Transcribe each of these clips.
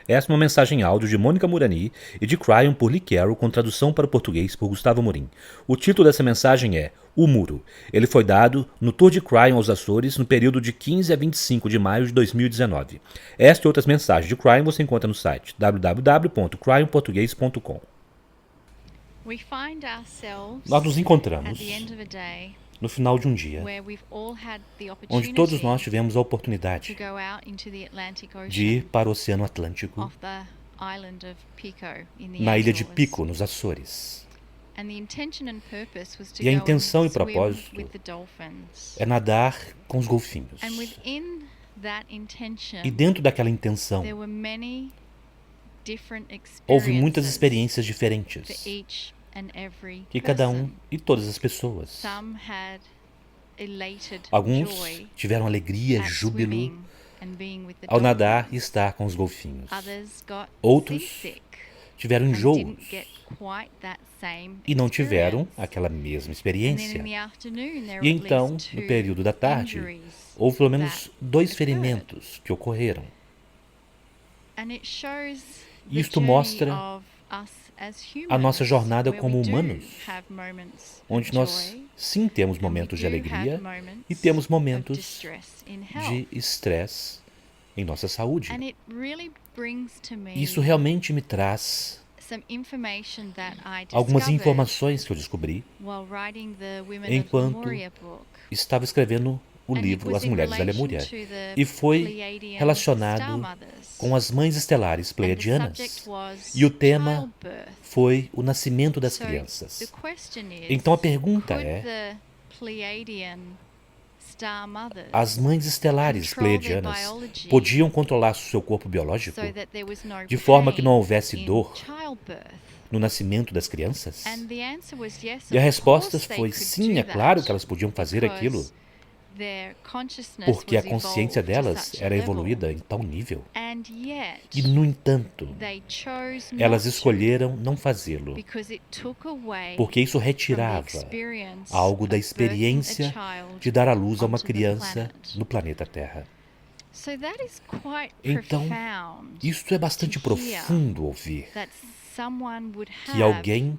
Essa é uma mensagem áudio de Mônica Murani e de Cryon por Lee Carroll, com tradução para o português por Gustavo Morim. O título dessa mensagem é O Muro. Ele foi dado no Tour de Cryon aos Açores no período de 15 a 25 de maio de 2019. Esta e outras mensagens de Cryon você encontra no site www.cryonportugues.com. Nós nos encontramos no final de um dia onde todos nós tivemos a oportunidade de ir para o Oceano Atlântico na ilha de Pico, nos Açores. E a intenção e propósito é nadar com os golfinhos. E dentro daquela intenção, houve muitas experiências diferentes que cada um e todas as pessoas. Alguns tiveram alegria, júbilo ao nadar e estar com os golfinhos. Outros tiveram enjoos e não tiveram aquela mesma experiência. E então, no período da tarde, houve pelo menos 2 ferimentos que ocorreram. Isto mostra a nossa jornada como humanos, onde nós sim temos momentos de alegria e temos momentos de estresse em nossa saúde. Isso realmente me traz algumas informações que eu descobri enquanto estava escrevendo o livro As Mulheres da Lemúria, e foi relacionado com as mães estelares pleiadianas, e o tema foi o nascimento das crianças. Então a pergunta é: as mães estelares pleiadianas podiam controlar seu corpo biológico de forma que não houvesse dor no nascimento das crianças? E a resposta foi sim, é claro que elas podiam fazer aquilo, porque a consciência delas era evoluída em tal nível. E, no entanto, elas escolheram não fazê-lo, porque isso retirava algo da experiência de dar à luz a uma criança no planeta Terra. Então, isto é bastante profundo ouvir, que alguém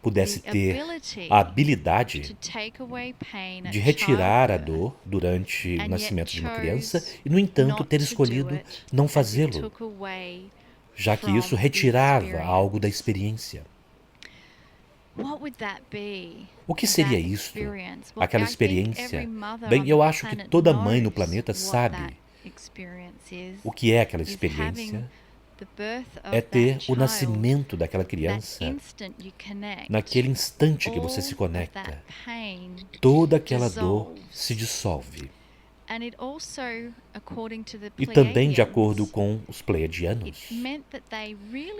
pudesse ter a habilidade de retirar a dor durante o nascimento de uma criança e, no entanto, ter escolhido não fazê-lo, já que isso retirava algo da experiência. O que seria isso? Aquela experiência? Bem, eu acho que toda mãe no planeta sabe o que é aquela experiência. É ter o nascimento daquela criança. Naquele instante que você se conecta, toda aquela dor se dissolve. E também, de acordo com os pleiadianos,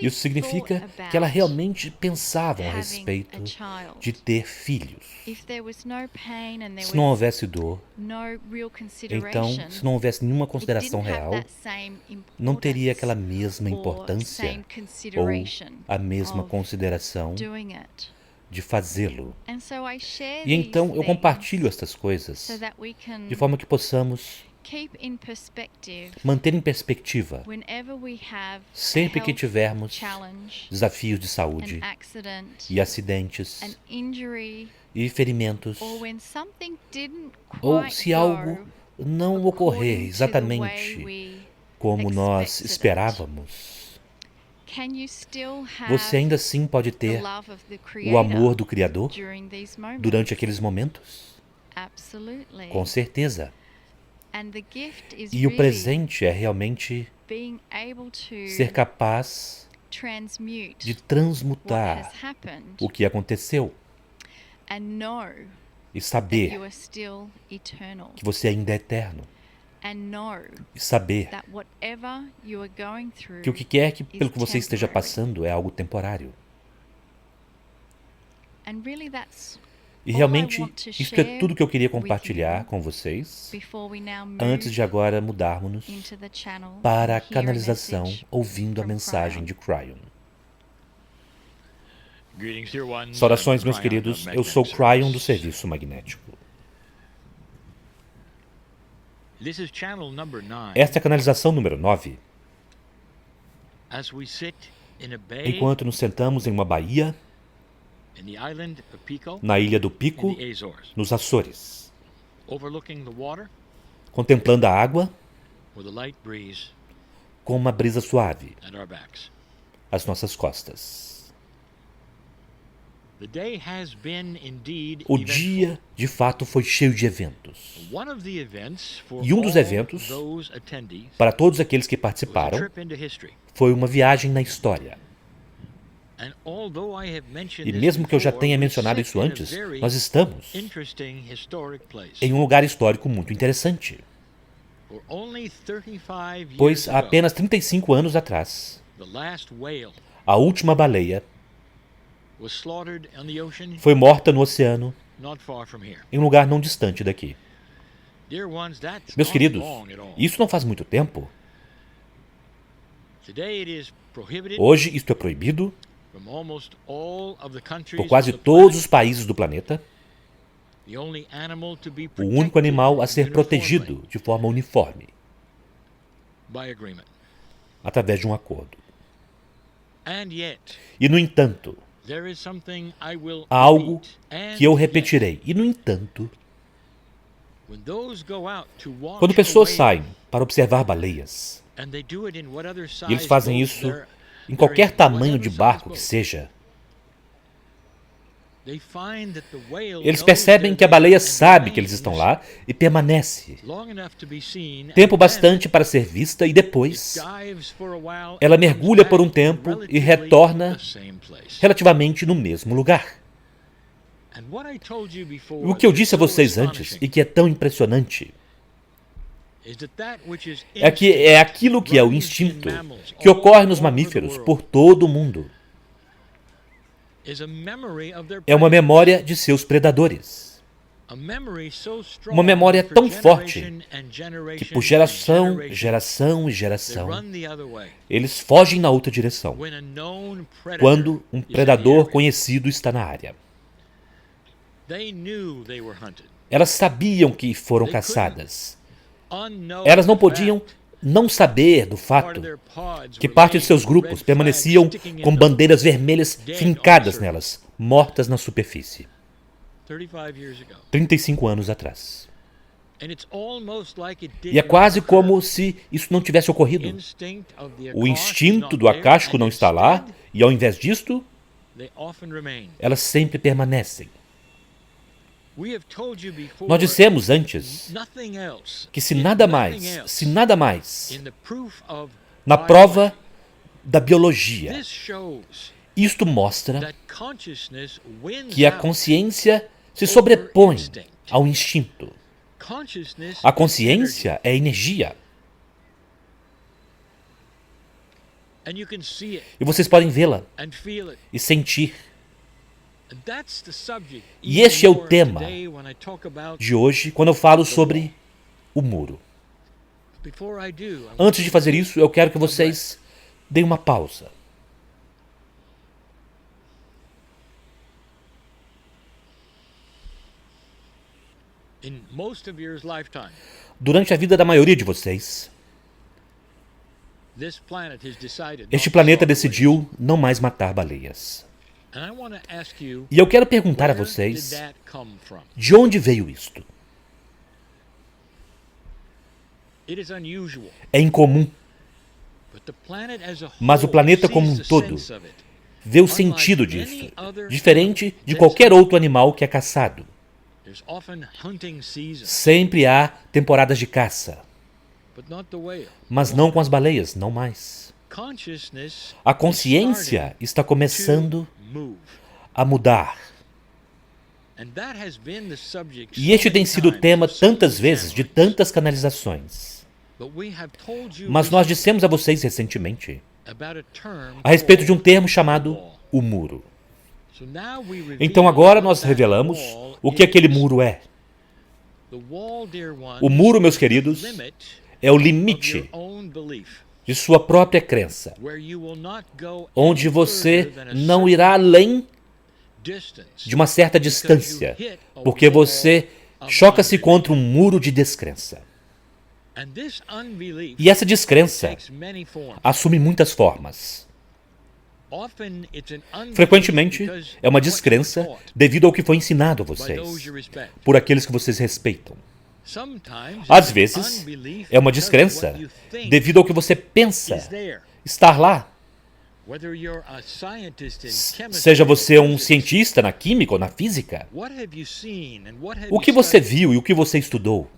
isso significa que elas realmente pensavam a respeito de ter filhos. Se não houvesse dor, então, se não houvesse nenhuma consideração real, não teria aquela mesma importância ou a mesma consideração de fazê-lo. E então eu compartilho estas coisas de forma que possamos manter em perspectiva sempre que tivermos desafios de saúde e acidentes e ferimentos, ou se algo não ocorrer exatamente como nós esperávamos, você ainda assim pode ter o amor do Criador durante aqueles momentos? Com certeza. E o presente é realmente ser capaz de transmutar o que aconteceu e saber que você ainda é eterno. E saber que o que quer que pelo que você esteja passando é algo temporário. E realmente, isso é tudo que eu queria compartilhar com vocês antes de agora mudarmos para a canalização ouvindo a mensagem de Cryon. Saudações, meus queridos, eu sou Cryon do Serviço Magnético. Esta é a canalização número 9. enquanto nos sentamos em uma baía, na ilha do Pico, nos Açores, contemplando a água, com uma brisa suave às nossas costas. O dia, de fato, foi cheio de eventos. E um dos eventos, para todos aqueles que participaram, foi uma viagem na história. E mesmo que eu já tenha mencionado isso antes, nós estamos em um lugar histórico muito interessante. Pois há apenas 35 anos atrás, a última baleia foi morta no oceano, em um lugar não distante daqui. Meus queridos, isso não faz muito tempo. Hoje isto é proibido por quase todos os países do planeta. O único animal a ser protegido de forma uniforme, através de um acordo. E, no entanto, há algo que eu repetirei. E, no entanto, quando pessoas saem para observar baleias, e eles fazem isso em qualquer tamanho de barco que seja, eles percebem que a baleia sabe que eles estão lá e permanece tempo bastante para ser vista, e depois ela mergulha por um tempo e retorna relativamente no mesmo lugar. O que eu disse a vocês antes, e que é tão impressionante, é que é aquilo que é o instinto que ocorre nos mamíferos por todo o mundo. É uma memória de seus predadores. Uma memória tão forte que por geração, geração e geração, eles fogem na outra direção quando um predador conhecido está na área. Elas sabiam que foram caçadas. Elas não podiam não saber do fato que parte de seus grupos permaneciam com bandeiras vermelhas fincadas nelas, mortas na superfície. 35 anos atrás. E é quase como se isso não tivesse ocorrido. O instinto do acástico não está lá, e ao invés disto, elas sempre permanecem. Nós dissemos antes que se nada mais, na prova da biologia, isto mostra que a consciência se sobrepõe ao instinto. A consciência é energia. E vocês podem vê-la e sentir. E este é o tema de hoje, quando eu falo sobre o muro. Antes de fazer isso, eu quero que vocês deem uma pausa. Durante a vida da maioria de vocês, este planeta decidiu não mais matar baleias. E eu quero perguntar a vocês, de onde veio isto? É incomum. Mas o planeta como um todo vê o sentido disso, diferente de qualquer outro animal que é caçado. Sempre há temporadas de caça, mas não com as baleias, não mais. A consciência está começando a mudar. E este tem sido o tema tantas vezes, de tantas canalizações. Mas nós dissemos a vocês recentemente a respeito de um termo chamado o muro. Então agora nós revelamos o que aquele muro é. O muro, meus queridos, é o limite de sua própria crença, onde você não irá além de uma certa distância, porque você choca-se contra um muro de descrença. E essa descrença assume muitas formas. Frequentemente, é uma descrença devido ao que foi ensinado a vocês, por aqueles que vocês respeitam. Às vezes, é uma descrença devido ao que você pensa estar lá. Seja você um cientista na química ou na física, o que você viu e o que você estudou?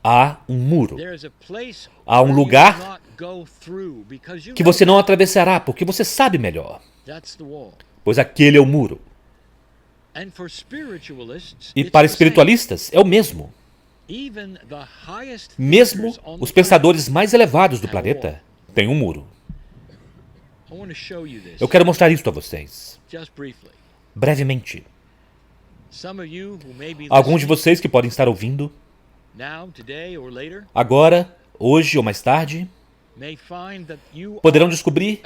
Há um muro. Há um lugar que você não atravessará porque você sabe melhor. Pois aquele é o muro. E para espiritualistas é o mesmo. Mesmo os pensadores mais elevados do planeta têm um muro. Eu quero mostrar isto a vocês, brevemente. Alguns de vocês que podem estar ouvindo, agora, hoje ou mais tarde, poderão descobrir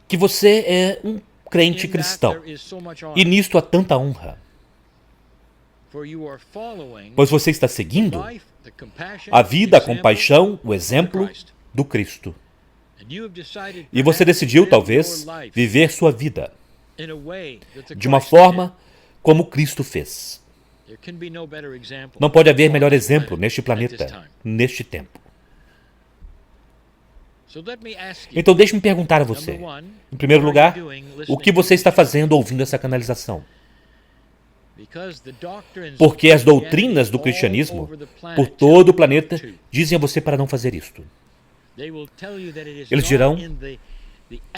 que você é um crente cristão. E nisto há tanta honra. Pois você está seguindo a vida, a compaixão, o exemplo do Cristo. E você decidiu, talvez, viver sua vida de uma forma como Cristo fez. Não pode haver melhor exemplo neste planeta, neste tempo. Então deixe-me perguntar a você, em primeiro lugar, o que você está fazendo ouvindo essa canalização? Porque as doutrinas do cristianismo, por todo o planeta, dizem a você para não fazer isto. Eles dirão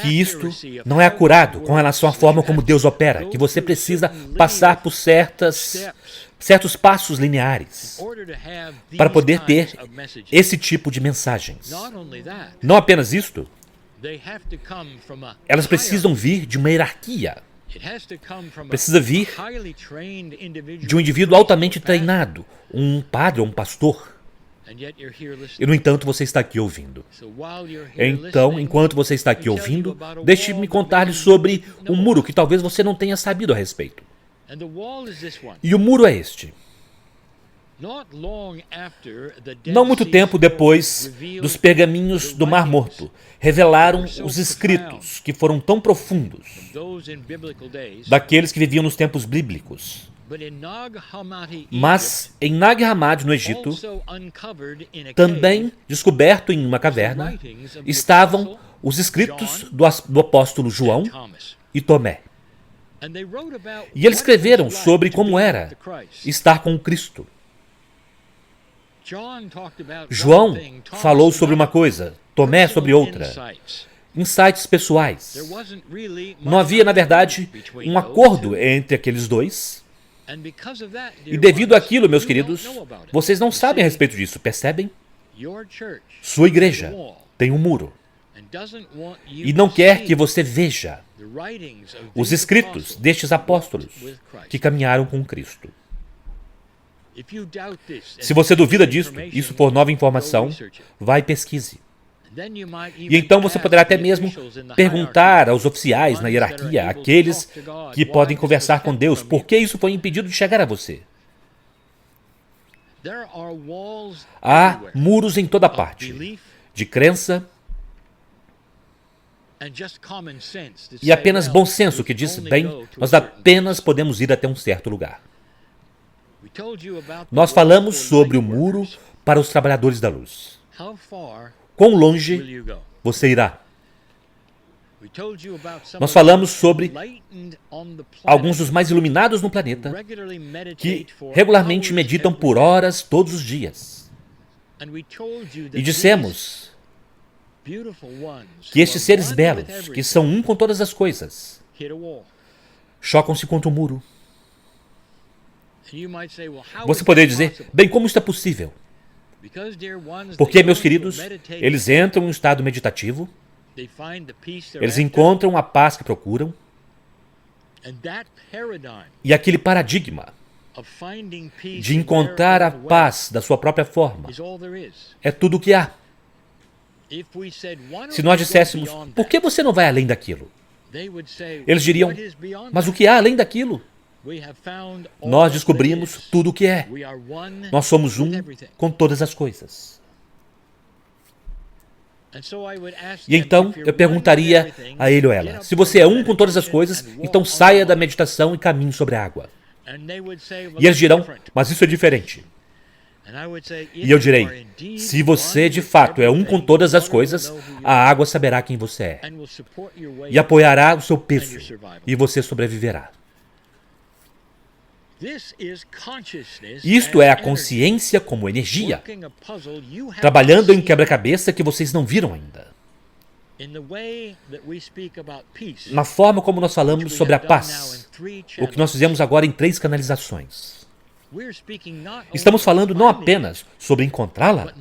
que isto não é acurado com relação à forma como Deus opera, que você precisa passar por certos passos lineares para poder ter esse tipo de mensagens. Não apenas isto, elas precisam vir de uma hierarquia. Precisa vir de um indivíduo altamente treinado, um padre ou um pastor. E, no entanto, você está aqui ouvindo. Então, enquanto você está aqui ouvindo, deixe-me contar-lhe sobre um muro que talvez você não tenha sabido a respeito. E o muro é este. Não muito tempo depois dos pergaminhos do Mar Morto, revelaram os escritos que foram tão profundos daqueles que viviam nos tempos bíblicos. Mas em Nag Hammadi, no Egito, também descoberto em uma caverna, estavam os escritos do apóstolo João e Tomé. E eles escreveram sobre como era estar com Cristo. João falou sobre uma coisa, Tomé sobre outra. Insights pessoais. Não havia, na verdade, um acordo entre aqueles dois. E devido àquilo, meus queridos, vocês não sabem a respeito disso, percebem? Sua igreja tem um muro. E não quer que você veja os escritos destes apóstolos que caminharam com Cristo. Se você duvida disso, isso for nova informação, vai e pesquise. E então você poderá até mesmo perguntar aos oficiais na hierarquia, aqueles que podem conversar com Deus, por que isso foi impedido de chegar a você. Há muros em toda parte, de crença e apenas bom senso que diz, bem, nós apenas podemos ir até um certo lugar. Nós falamos sobre o muro para os trabalhadores da luz. Quão longe você irá? Nós falamos sobre alguns dos mais iluminados no planeta que regularmente meditam por horas todos os dias. E dissemos que estes seres belos, que são um com todas as coisas, chocam-se contra o muro. Você poderia dizer, bem, como isso é possível? Porque, meus queridos, eles entram em um estado meditativo, eles encontram a paz que procuram, e aquele paradigma de encontrar a paz da sua própria forma é tudo o que há. Se nós disséssemos, por que você não vai além daquilo? Eles diriam, mas o que há além daquilo? Nós descobrimos tudo o que é. Nós somos um com todas as coisas. E então eu perguntaria a ele ou ela: se você é um com todas as coisas, então saia da meditação e caminhe sobre a água. E eles dirão: mas isso é diferente. E eu direi: se você de fato é um com todas as coisas, a água saberá quem você é e apoiará o seu peso e você sobreviverá. Isto é a consciência como energia, trabalhando em um quebra-cabeça que vocês não viram ainda. Na forma como nós falamos sobre a paz, o que nós fizemos agora em 3 canalizações. Estamos falando não apenas sobre encontrá-la,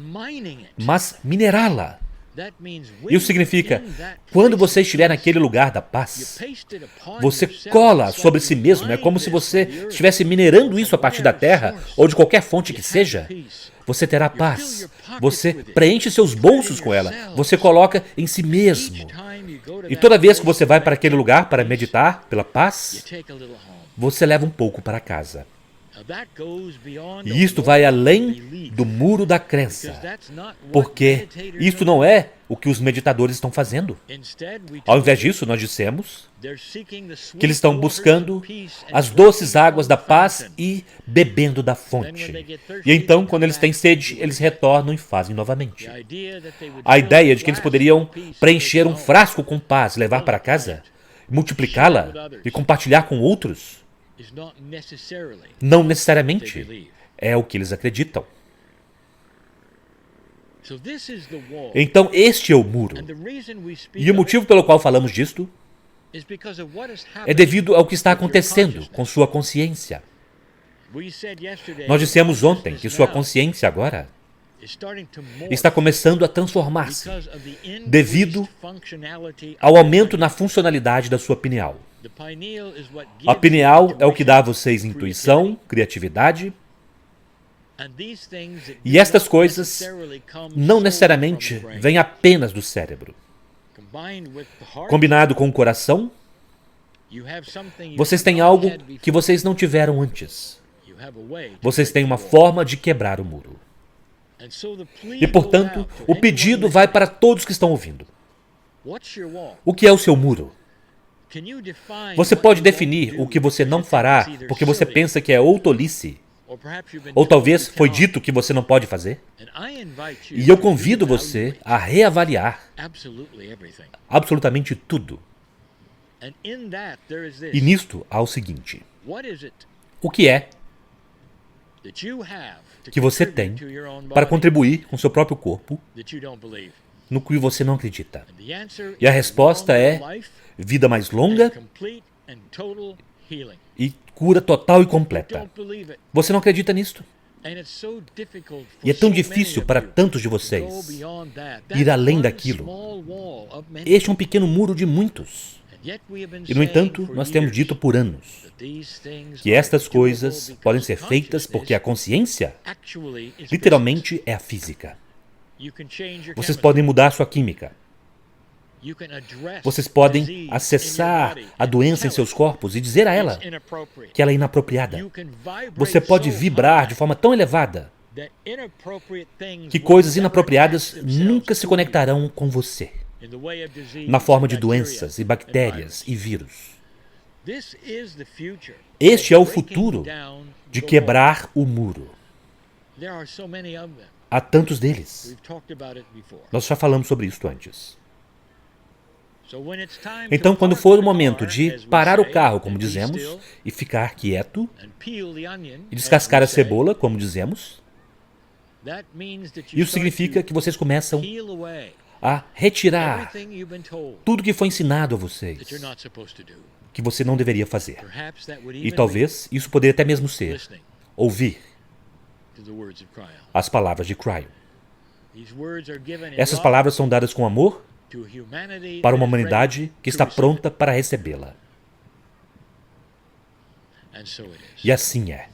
mas minerá-la. Isso significa, quando você estiver naquele lugar da paz, você cola sobre si mesmo. É como se você estivesse minerando isso a partir da terra ou de qualquer fonte que seja. Você terá paz. Você preenche seus bolsos com ela. Você coloca em si mesmo. E toda vez que você vai para aquele lugar para meditar pela paz, você leva um pouco para casa. E isto vai além do muro da crença, porque isto não é o que os meditadores estão fazendo. Ao invés disso, nós dissemos que eles estão buscando as doces águas da paz e bebendo da fonte. E então, quando eles têm sede, eles retornam e fazem novamente. A ideia de que eles poderiam preencher um frasco com paz, levar para casa, multiplicá-la e compartilhar com outros, não necessariamente é o que eles acreditam. Então este é o muro. E o motivo pelo qual falamos disto é devido ao que está acontecendo com sua consciência. Nós dissemos ontem que sua consciência agora está começando a transformar-se devido ao aumento na funcionalidade da sua pineal. A pineal é o que dá a vocês intuição, criatividade. E estas coisas não necessariamente vêm apenas do cérebro. Combinado com o coração, vocês têm algo que vocês não tiveram antes. Vocês têm uma forma de quebrar o muro. E, portanto, o pedido vai para todos que estão ouvindo. O que é o seu muro? Você pode definir o que você não fará porque você pensa que é ou tolice, ou talvez foi dito que você não pode fazer. E eu convido você a reavaliar absolutamente tudo. E nisto há o seguinte: o que é que você tem para contribuir com seu próprio corpo no que você não acredita? E a resposta é vida mais longa e cura total e completa. Você não acredita nisto? E é tão difícil para tantos de vocês ir além daquilo. Este é um pequeno muro de muitos. E, no entanto, nós temos dito por anos que estas coisas podem ser feitas porque a consciência, literalmente, é a física. Vocês podem mudar sua química. Vocês podem acessar a doença em seus corpos e dizer a ela que ela é inapropriada. Você pode vibrar de forma tão elevada que coisas inapropriadas nunca se conectarão com você, na forma de doenças e bactérias e vírus. Este é o futuro de quebrar o muro. Há tantos deles. Nós já falamos sobre isso antes. Então, quando for o momento de parar o carro, como dizemos, e ficar quieto, e descascar a cebola, como dizemos, isso significa que vocês começam a retirar tudo que foi ensinado a vocês, que você não deveria fazer. E talvez isso poderia até mesmo ser ouvir as palavras de Cryo. Essas palavras são dadas com amor para uma humanidade que está pronta para recebê-la. E assim é.